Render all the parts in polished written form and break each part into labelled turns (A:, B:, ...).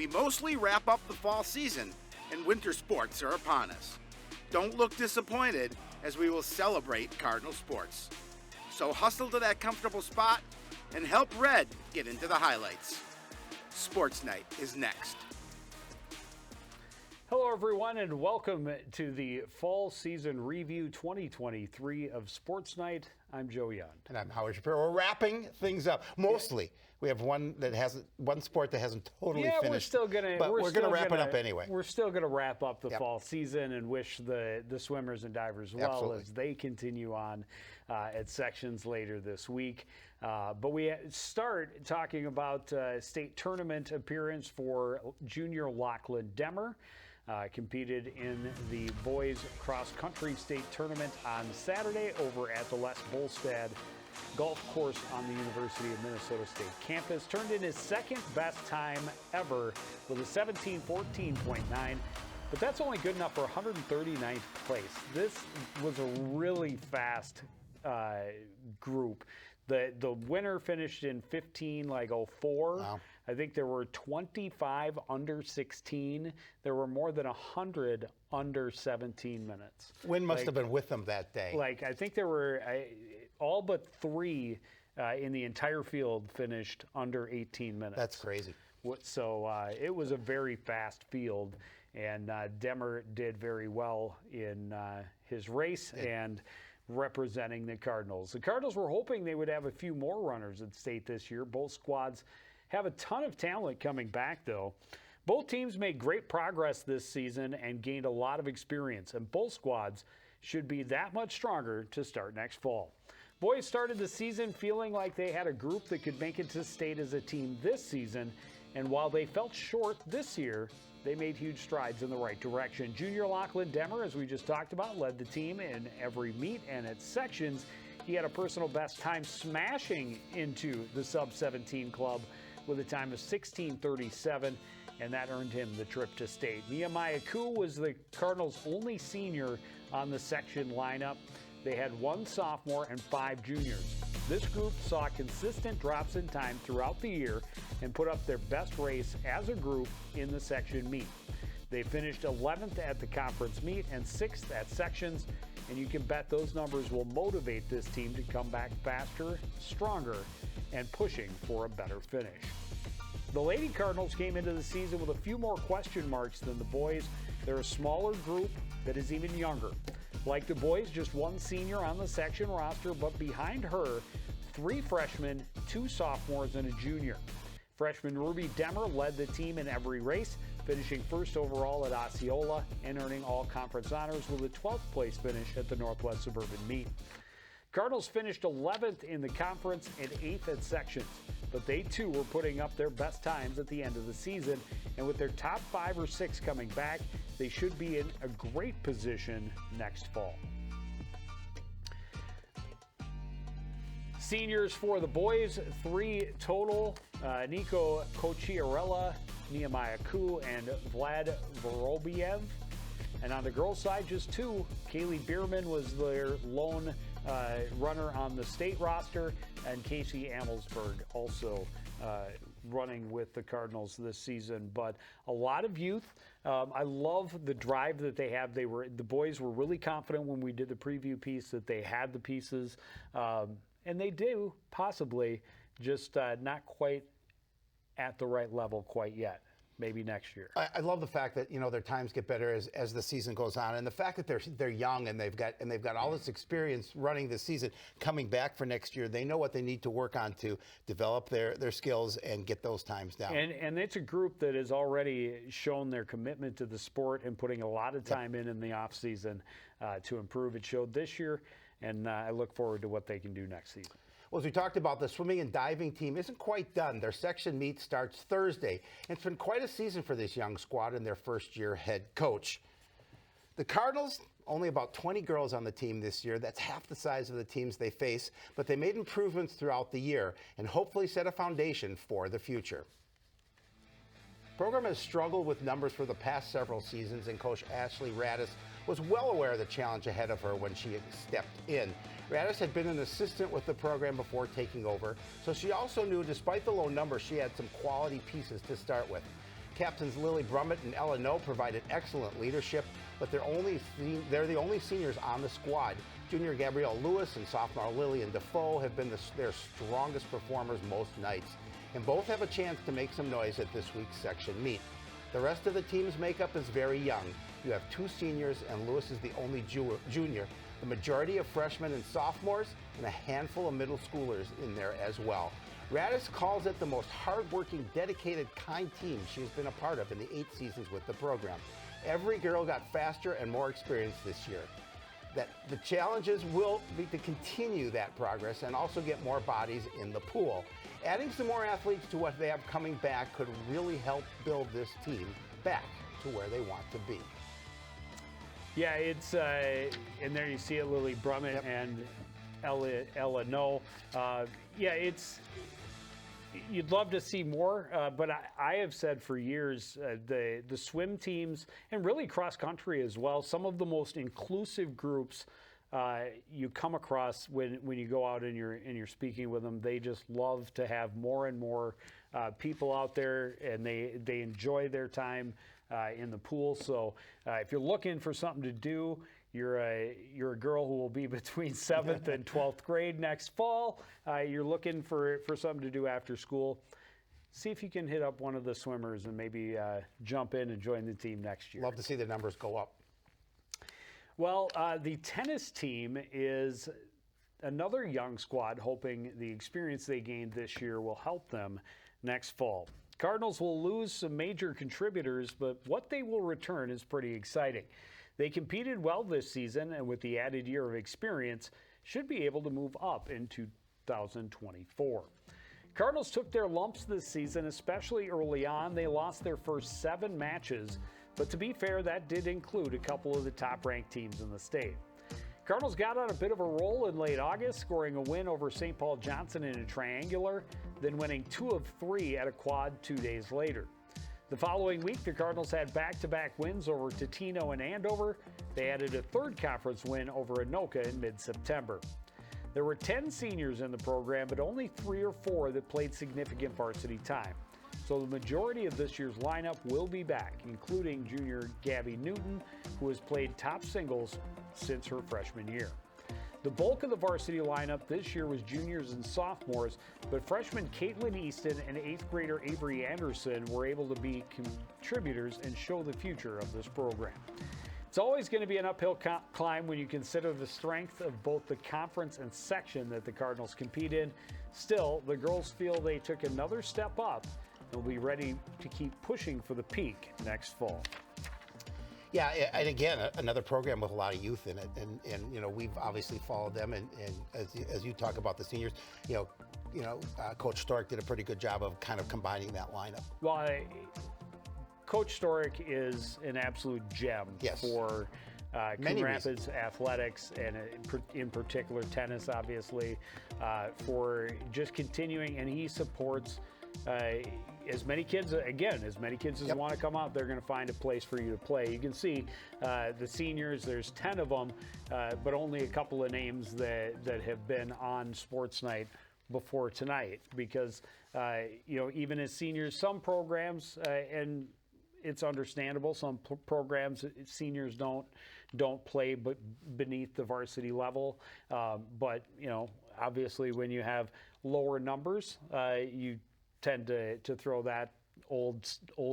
A: We mostly wrap up the fall season, and winter sports are upon us. Don't look disappointed, as we will celebrate Cardinal sports. So hustle to that comfortable spot and help Red get into the highlights. Sports Night is next.
B: Hello, everyone, and welcome to the Fall Season Review 2023 of Sports Night. I'm Joe Young.
C: And I'm Howard Shapiro. We're wrapping things up. Mostly. We have one sport that hasn't totally finished.
B: We're still going
C: to wrap it up anyway.
B: We're still going to wrap up the fall season and wish the swimmers and divers well
C: Absolutely.
B: as they continue on at sections later this week. But we start talking about state tournament appearance for junior Lachlan Demmer. Competed in the boys cross-country state tournament on Saturday over at the Les Bolstad Golf Course on the University of Minnesota State campus. Turned in his second best time ever with a 17:14.9, but that's only good enough for 139th place. This was a really fast group. The winner finished in 15:04.
C: Wow.
B: I think there were 25 under 16. There were more than 100 under 17 minutes.
C: Wind must have been with them that day.
B: I think there were all but three in the entire field finished under 18 minutes.
C: That's crazy.
B: So it was a very fast field, and Demmer did very well in his race and representing the Cardinals. The Cardinals were hoping they would have a few more runners at state this year. Both squads have a ton of talent coming back, though. Both teams made great progress this season and gained a lot of experience, and both squads should be that much stronger to start next fall. Boys started the season feeling like they had a group that could make it to state as a team this season, and while they felt short this year, they made huge strides in the right direction. Junior Lachlan Demmer, as we just talked about, led the team in every meet and at sections. He had a personal best time smashing into the sub-17 club with a time of 16:37, and that earned him the trip to state. Nehemiah Coon was the Cardinals' only senior on the section lineup. They had one sophomore and 5 juniors. This group saw consistent drops in time throughout the year and put up their best race as a group in the section meet. They finished 11th at the conference meet and 6th at sections, and you can bet those numbers will motivate this team to come back faster, stronger, and pushing for a better finish. The Lady Cardinals came into the season with a few more question marks than the boys. They're a smaller group that is even younger. Like the boys, just one senior on the section roster, but behind her, 3 freshmen, 2 sophomores, and a junior. Freshman Ruby Demmer led the team in every race, finishing first overall at Osceola and earning all conference honors with a 12th place finish at the Northwest Suburban Meet. Cardinals finished 11th in the conference and 8th at sections, but they too were putting up their best times at the end of the season, and with their top 5 or 6 coming back, they should be in a great position next fall. Seniors for the boys, 3 total. Nico Kochiarella, Nehemiah Coon, and Vlad Vorobiev. And on the girls' side, just 2. Kaylee Bierman was their lone runner on the state roster, and Casey Amelsberg also running with the Cardinals this season. But a lot of youth. I love the drive that they have. The boys were really confident when we did the preview piece that they had the pieces, and they do possibly, just not quite at the right level quite yet. Maybe next year.
C: I love the fact that their times get better as the season goes on, and the fact that they're young and they've got all this experience running this season, coming back for next year. They know what they need to work on to develop their skills and get those times down.
B: And it's a group that has already shown their commitment to the sport and putting a lot of time in the off season to improve. It showed this year, and I look forward to what they can do next season.
C: Well, as we talked about, the swimming and diving team isn't quite done. Their section meet starts Thursday. And it's been quite a season for this young squad and their first-year head coach. The Cardinals, only about 20 girls on the team this year. That's half the size of the teams they face. But they made improvements throughout the year and hopefully set a foundation for the future. The program has struggled with numbers for the past several seasons, and Coach Ashley Radis was well aware of the challenge ahead of her when she stepped in. Radis had been an assistant with the program before taking over, so she also knew despite the low numbers, she had some quality pieces to start with. Captains Lily Brummett and Ella No provided excellent leadership, but they're the only seniors on the squad. Junior Gabrielle Lewis and sophomore Lillian Defoe have been their strongest performers most nights, and both have a chance to make some noise at this week's section meet. The rest of the team's makeup is very young. You have 2 seniors, and Lewis is the only junior. The majority of freshmen and sophomores, and a handful of middle schoolers in there as well. Radis calls it the most hardworking, dedicated, kind team she has been a part of in the 8 seasons with the program. Every girl got faster and more experienced this year. That the challenges will be to continue that progress and also get more bodies in the pool. Adding some more athletes to what they have coming back could really help build this team back to where they want to be.
B: Yeah, it's and there you see it, Lily Brummett and Ella No. You'd love to see more, but I have said for years the swim teams and really cross country as well, some of the most inclusive groups you come across when you go out and you're speaking with them. They just love to have more and more people out there, and they enjoy their time in the pool. So if you're looking for something to do, you're a girl who will be between 7th and 12th grade next fall. You're looking for something to do after school. See if you can hit up one of the swimmers and maybe jump in and join the team next year.
C: Love to see the numbers go up.
B: Well, the tennis team is another young squad, hoping the experience they gained this year will help them next fall. Cardinals will lose some major contributors, but what they will return is pretty exciting. They competed well this season, and with the added year of experience, should be able to move up in 2024. Cardinals took their lumps this season, especially early on. They lost their first 7 matches, but to be fair, that did include a couple of the top-ranked teams in the state. Cardinals got on a bit of a roll in late August, scoring a win over St. Paul Johnson in a triangular, then winning 2 of 3 at a quad 2 days later. The following week, the Cardinals had back-to-back wins over Totino and Andover. They added a 3rd conference win over Anoka in mid-September. There were 10 seniors in the program, but only 3 or 4 that played significant varsity time. So the majority of this year's lineup will be back, including junior Gabby Newton, who has played top singles since her freshman year. The bulk of the varsity lineup this year was juniors and sophomores, but freshman Caitlin Easton and 8th grader Avery Anderson were able to be contributors and show the future of this program. It's always going to be an uphill climb when you consider the strength of both the conference and section that the Cardinals compete in. Still, the girls feel they took another step up and will be ready to keep pushing for the peak next fall.
C: Yeah, and again, another program with a lot of youth in it, and you know, we've obviously followed them, and as you talk about the seniors, Coach Stork did a pretty good job of kind of combining that lineup.
B: Well, Coach Stork is an absolute gem for Coon Rapids athletics, and in particular tennis, obviously, for just continuing, and he supports as many kids as want to come out, they're going to find a place for you to play. You can see the seniors, there's 10 of them, but only a couple of names that have been on Sportsnight before tonight, because even as seniors, some programs, and it's understandable, some programs seniors don't play but beneath the varsity level, but obviously when you have lower numbers, you tend to throw that old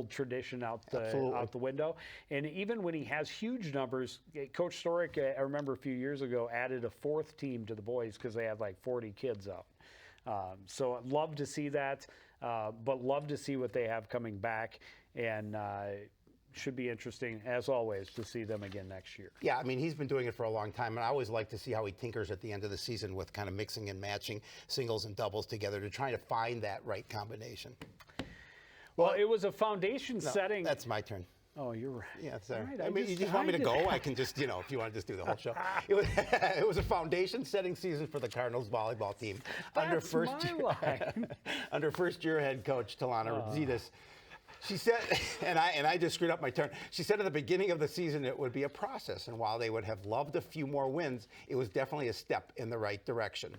B: tradition out the window. And even when he has huge numbers, Coach Stork, I remember a few years ago, added a 4th team to the boys because they had like 40 kids out. So I'd love to see that, but love to see what they have coming back, and should be interesting, as always, to see them again next year.
C: Yeah, I mean, he's been doing it for a long time, and I always like to see how he tinkers at the end of the season with kind of mixing and matching singles and doubles together to try to find that right combination.
B: Well, it was a foundation setting.
C: That's my turn.
B: Oh, you're right.
C: Yeah, sorry.
B: Right,
C: I mean, you just want me to go? I can just, if you want to just do the whole show. It was a foundation-setting season for the Cardinals volleyball team. Under first-year head coach Talana Rositas. She said, and I just screwed up my turn. She said at the beginning of the season it would be a process, and while they would have loved a few more wins, it was definitely a step in the right direction.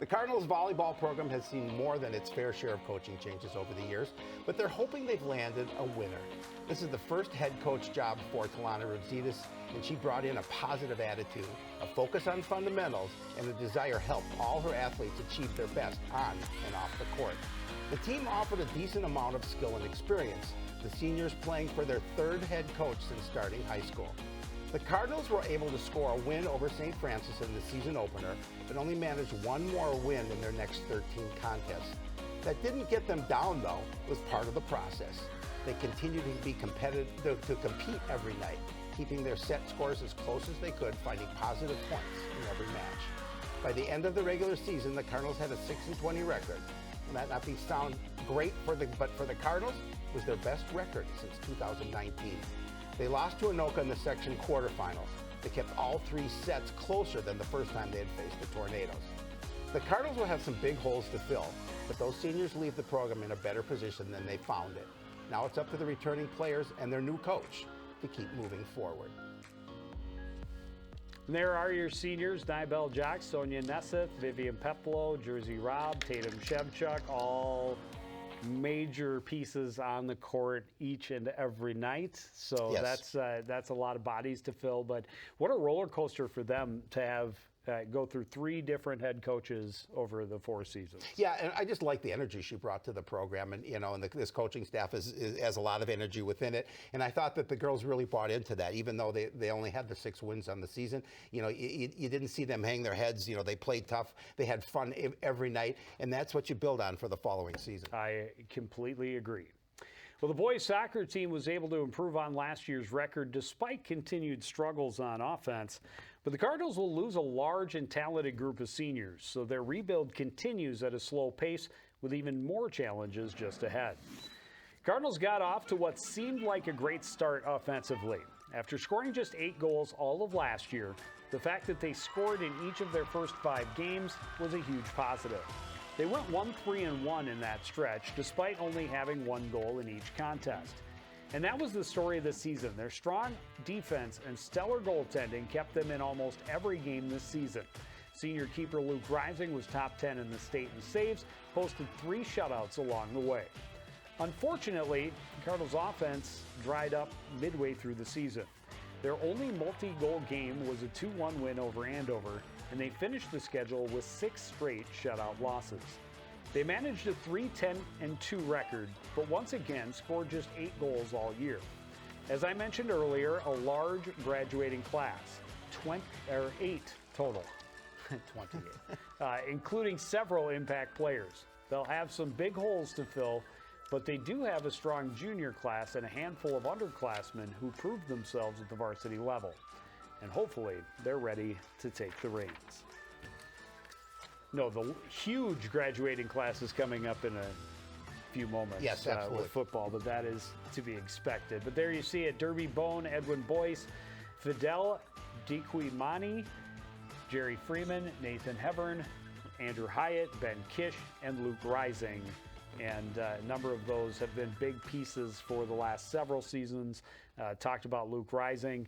C: The Cardinals volleyball program has seen more than its fair share of coaching changes over the years, but they're hoping they've landed a winner. This is the first head coach job for Talana Rositas, and she brought in a positive attitude, a focus on fundamentals, and a desire to help all her athletes achieve their best on and off the court. The team offered a decent amount of skill and experience, the seniors playing for their third head coach since starting high school. The Cardinals were able to score a win over St. Francis in the season opener, but only managed one more win in their next 13 contests. That didn't get them down, though. It was part of the process. They continued to be competitive, to compete every night, keeping their set scores as close as they could, finding positive points in every match. By the end of the regular season, the Cardinals had a 6-20 record. And that not be sound great but for the Cardinals, it was their best record since 2019. They lost to Anoka in the section quarterfinals. They kept all 3 sets closer than the first time they had faced the Tornadoes. The Cardinals will have some big holes to fill, but those seniors leave the program in a better position than they found it. Now it's up to the returning players and their new coach to keep moving forward.
B: And there are your seniors: Nibel Jacks, Sonia Nesseth, Vivian Peplo, Jersey Robb, Tatum Shevchuk, all major pieces on the court each and every night. So
C: yes,
B: that's a lot of bodies to fill. But what a roller coaster for them to have go through 3 different head coaches over the 4 seasons.
C: Yeah, and I just like the energy she brought to the program, and and this coaching staff has a lot of energy within it. And I thought that the girls really bought into that, even though they only had the 6 wins on the season. You didn't see them hang their heads. They played tough. They had fun every night, and that's what you build on for the following season.
B: I completely agree. Well, the boys soccer team was able to improve on last year's record despite continued struggles on offense. But the Cardinals will lose a large and talented group of seniors, so their rebuild continues at a slow pace with even more challenges just ahead. Cardinals got off to what seemed like a great start offensively. After scoring just 8 goals all of last year, the fact that they scored in each of their first 5 games was a huge positive. They went 1-3-1 in that stretch, despite only having 1 goal in each contest. And that was the story of the season. Their strong defense and stellar goaltending kept them in almost every game this season. Senior keeper Luke Rising was top 10 in the state in saves, posted 3 shutouts along the way. Unfortunately, Cardinals' offense dried up midway through the season. Their only multi-goal game was a 2-1 win over Andover, and they finished the schedule with 6 straight shutout losses. They managed a 3-10-2 record, but once again scored just 8 goals all year. As I mentioned earlier, a large graduating class, 8 total, 28, including several impact players. They'll have some big holes to fill, but they do have a strong junior class and a handful of underclassmen who proved themselves at the varsity level. And hopefully they're ready to take the reins. No, the huge graduating class is coming up in a few moments.
C: Yes, absolutely.
B: With football, but that is to be expected. But there you see it: Derby Bone, Edwin Boyce, Fidel Diquimani, Jerry Freeman, Nathan Hevern, Andrew Hyatt, Ben Kish, and Luke Rising. And a number of those have been big pieces for the last several seasons. Talked about Luke Rising.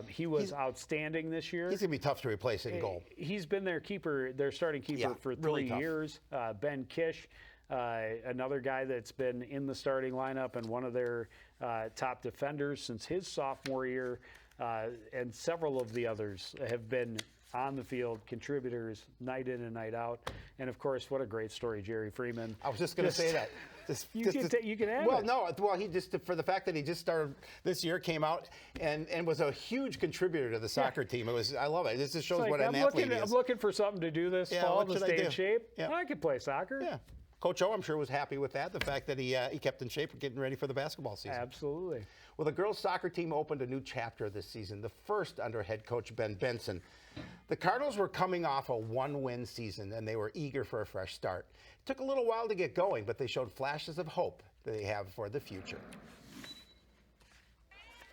B: He's outstanding this year.
C: He's going to be tough to replace in goal.
B: He's been their starting keeper for 3
C: really
B: years. Ben Kish, another guy that's been in the starting lineup and one of their top defenders since his sophomore year. And several of the others have been on the field, contributors night in and night out. And of course, what a great story, Jerry Freeman.
C: I was just going to say that.
B: You can add
C: well,
B: it.
C: no, well, he just, for the fact that he just started this year, came out and was a huge contributor to the soccer team. I love it. This just shows what an athlete is.
B: I'm looking for something to do this fall to stay in shape.
C: Yeah.
B: I could play soccer.
C: Yeah. Coach O, I'm sure, was happy with that, the fact that he kept in shape for getting ready for the basketball season.
B: Absolutely.
C: Well, the girls' soccer team opened a new chapter this season, the first under head coach Ben Benson. The Cardinals were coming off a 1-win season, and they were eager for a fresh start. It took a little while to get going, but they showed flashes of hope that they have for the future.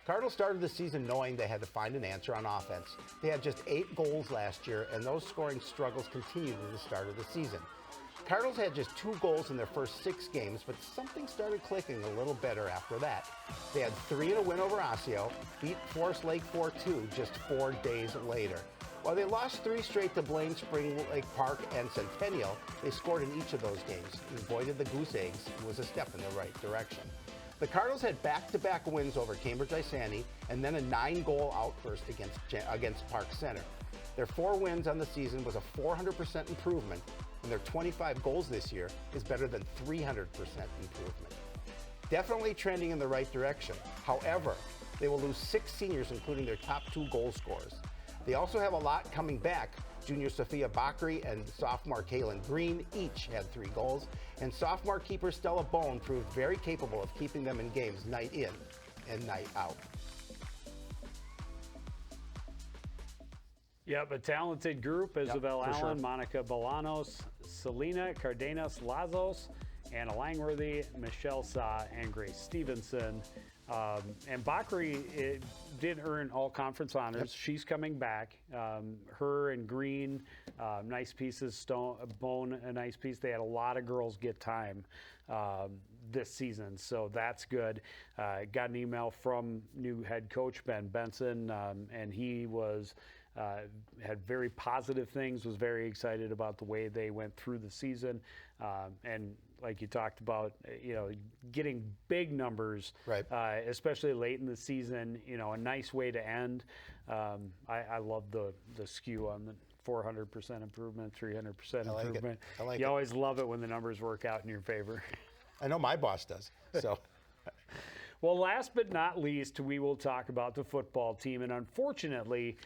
C: Cardinals started the season knowing they had to find an answer on offense. They had just 8 goals last year, and those scoring struggles continued at the start of the season. Cardinals had just 2 goals in their first 6 games, but something started clicking a little better after that. They had 3 in a win over Osseo, beat Forest Lake 4-2 just 4 days later. While they lost 3 straight to Blaine, Spring Lake Park, and Centennial, they scored in each of those games and avoided the goose eggs. It was a step in the right direction. The Cardinals had back-to-back wins over Cambridge Isani and then a 9-goal outburst against Park Center. Their 4 wins on the season was a 400% improvement, and their 25 goals this year is better than 300% improvement. Definitely trending in the right direction. However, they will lose 6 seniors, including their top 2 goal scorers. They also have a lot coming back. Junior Sophia Bakri and sophomore Kaylin Green each had 3 goals, and sophomore keeper Stella Bone proved very capable of keeping them in games night in and night out.
B: Yep, a talented group. Isabel
C: for
B: Allen,
C: sure.
B: Monica Bolanos, Selena Cardenas Lazos, Anna Langworthy, Michelle Sa, and Grace Stevenson. And Bakri did earn all conference honors.
C: Yep.
B: She's coming back. Her and Green, nice pieces. Bone, a nice piece. They had a lot of girls get time this season, so that's good. Got an email from new head coach Ben Benson, and he was had very positive things. Was very excited about the way they went through the season, and like you talked about, getting big numbers,
C: Right.
B: Especially late in the season. A nice way to end. I love the skew on the 400% improvement, 300%
C: like it.
B: improvement.
C: I like
B: you
C: it.
B: always love it when the numbers work out in your favor.
C: I know my boss does. So,
B: Well, last but not least, we will talk about the football team, and unfortunately,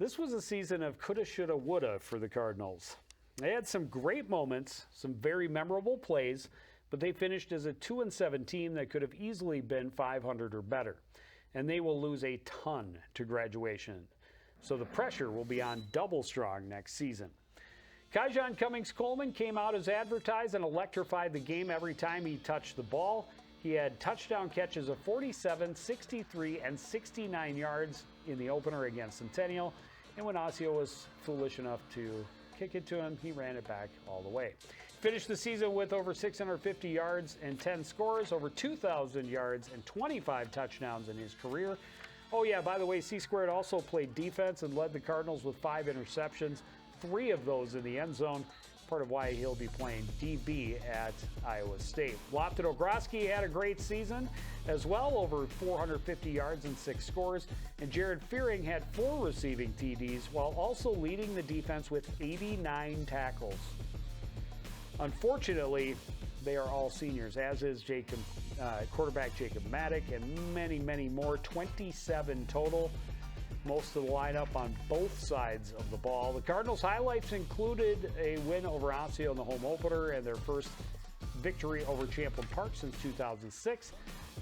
B: this was a season of coulda, shoulda, woulda for the Cardinals. They had some great moments, some very memorable plays, but they finished as a 2-7 team that could have easily been 500 or better. And they will lose a ton to graduation. So the pressure will be on double strong next season. Kaijon Cummings-Coleman came out as advertised and electrified the game every time he touched the ball. He had touchdown catches of 47, 63, and 69 yards in the opener against Centennial. And when Osseo was foolish enough to kick it to him, he ran it back all the way. Finished the season with over 650 yards and 10 scores, over 2,000 yards and 25 touchdowns in his career. Oh yeah, by the way, C-Squared also played defense and led the Cardinals with 5 interceptions, 3 of those in the end zone. Part of why he'll be playing DB at Iowa State. Lofton Ogroski had a great season as well, over 450 yards and 6 scores. And Jared Fearing had 4 receiving TDs while also leading the defense with 89 tackles. Unfortunately, they are all seniors, as is quarterback Jacob Maddock, and many, many more, 27 total. Most of the lineup on both sides of the ball. The Cardinals' highlights included a win over Osseo in the home opener and their first victory over Champlin Park since 2006.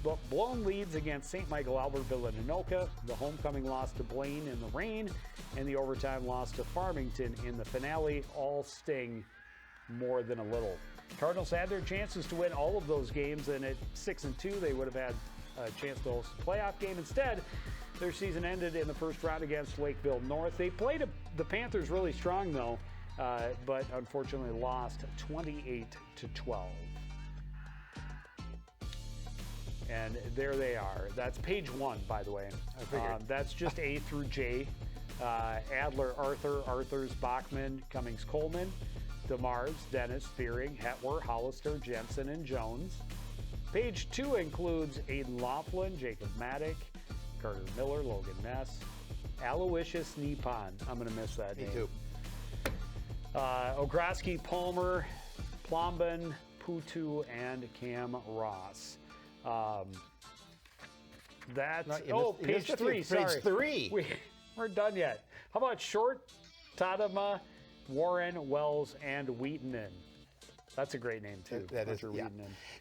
B: But blown leads against St. Michael Albertville and Anoka, the homecoming loss to Blaine in the rain, and the overtime loss to Farmington in the finale all sting more than a little. Cardinals had their chances to win all of those games, and at 6-2, they would have had a chance to host a playoff game. Instead, their season ended in the first round against Lakeville North. They played the Panthers really strong, though, but unfortunately lost 28-12. And there they are. That's page 1, by the way.
C: I figured.
B: That's just A through J. Adler, Arthurs, Bachman, Cummings, Coleman, DeMars, Dennis, Fearing, Hetwer, Hollister, Jensen, and Jones. Page 2 includes Aiden Laughlin, Jacob Maddock, Carter Miller, Logan Ness, Aloysius Nippon. I'm going to miss that
C: me
B: name.
C: too.
B: Ogroski, Palmer, Plombin, Putu, and Cam Ross. That's page 3. Sorry,
C: Page 3.
B: We're done yet. How about Short, Tadama, Warren, Wells, and Wheatonen? That's a great name too.
C: That is,
B: Hunter
C: yeah.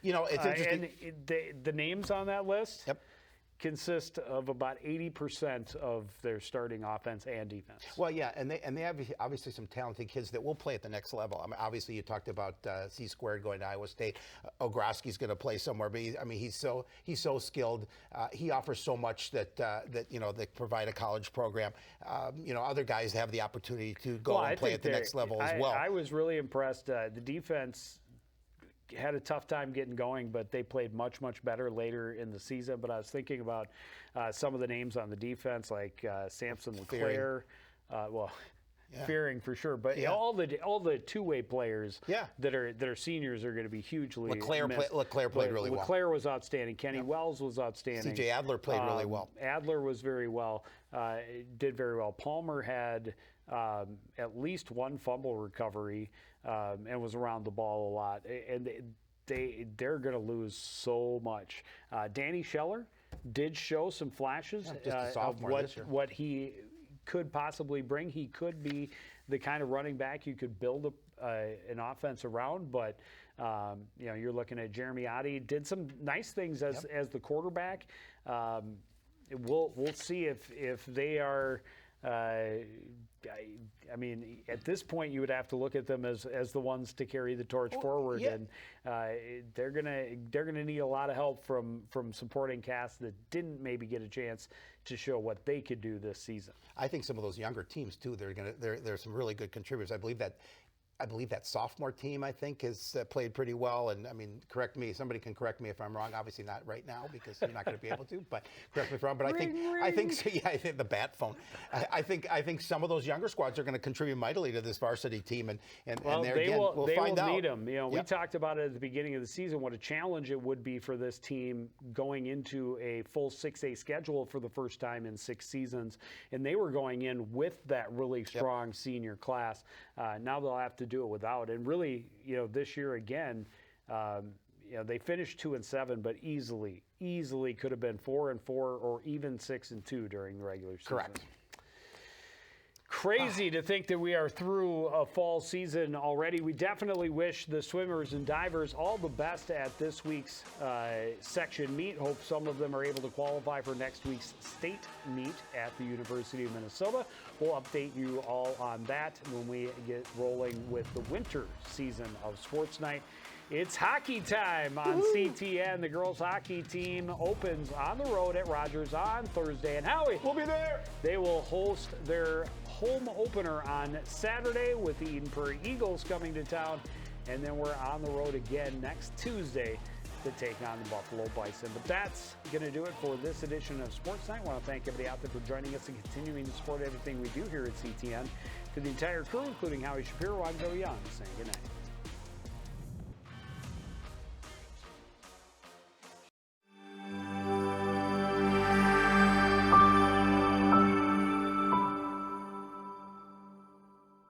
B: Wheatonen.
C: It's interesting.
B: And the names on that list
C: Yep.
B: consist of about 80% of their starting offense and defense.
C: Well, yeah, and they have obviously some talented kids that will play at the next level. I mean, obviously you talked about C-Squared going to Iowa State. Ogroski's going to play somewhere, but he's so skilled. He offers so much that provide a college program. Other guys have the opportunity to go and play at the next level as well.
B: I was really impressed. The defense had a tough time getting going, but they played much, much better later in the season. But I was thinking about some of the names on the defense, like Samson LeClaire. fearing for sure. But all the two-way players that are seniors are going to be hugely missed.
C: LeClaire played really well.
B: LeClaire was outstanding. Kenny Wells was outstanding.
C: C.J. Adler played really well.
B: Adler was very well. Did very well. Palmer had at least one fumble recovery and was around the ball a lot. And they're going to lose so much. Danny Scheller did show some flashes of what he could possibly bring. He could be the kind of running back you could build an offense around, but you're looking at Jeremy Oddie, did some nice things as the quarterback. We'll see if they are. I mean, at this point, you would have to look at them as the ones to carry the torch forward, and they're gonna need a lot of help from supporting casts that didn't maybe get a chance to show what they could do this season.
C: I think some of those younger teams too. There's some really good contributors. I believe that sophomore team, I think, has played pretty well. And I mean, somebody can correct me if I'm wrong. Obviously not right now because you're not going to be able to, but correct me if I'm wrong. But I think so, I think the bat phone. I think some of those younger squads are going to contribute mightily to this varsity team. And we'll find out.
B: Need them. We talked about it at the beginning of the season, what a challenge it would be for this team going into a full 6A schedule for the first time in 6 seasons. And they were going in with that really strong senior class. Now they'll have to do it without. And really, this year again, they finished 2-7, but easily could have been 4-4 or even 6-2 during the regular season.
C: Correct.
B: Crazy to think that we are through a fall season already. We definitely wish the swimmers and divers all the best at this week's section meet. Hope some of them are able to qualify for next week's state meet at the University of Minnesota. We'll update you all on that when we get rolling with the winter season of Sportsnight. It's hockey time on CTN. The girls hockey team opens on the road at Rogers on Thursday. And Howie,
C: we'll be there.
B: They will host their home opener on Saturday with the Eden Prairie Eagles coming to town. And then we're on the road again next Tuesday to take on the Buffalo Bison. But that's going to do it for this edition of Sports Night. I want to thank everybody out there for joining us and continuing to support everything we do here at CTN. To the entire crew, including Howie Shapiro, I'm Joe Young, saying good night.